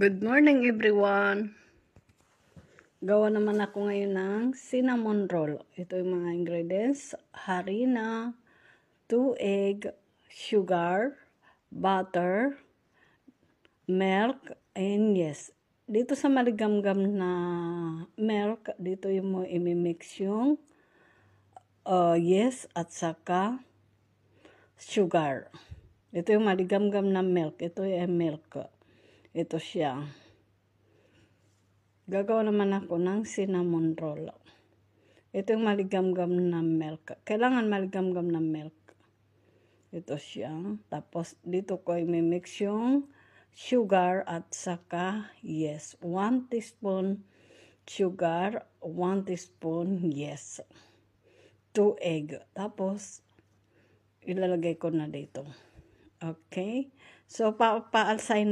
Good morning everyone! Gawa naman ako ngayon ng cinnamon roll. Ito yung mga ingredients. Harina, 2 egg, sugar, butter, milk, and yes. Dito sa maligamgam na milk, dito yung mo imimix yung yes at saka sugar. Ito yung maligamgam na milk. Ito yung milk. Ito siya. Gagawa naman ako ng cinnamon roll. Ito yung maligamgam na milk. Kailangan maligamgam na milk. Ito siya. Tapos dito ko i-mix yung sugar at saka yes. 1 teaspoon sugar, 1 teaspoon yes. 2 egg. Tapos ilalagay ko na dito. Okay? So paalsay na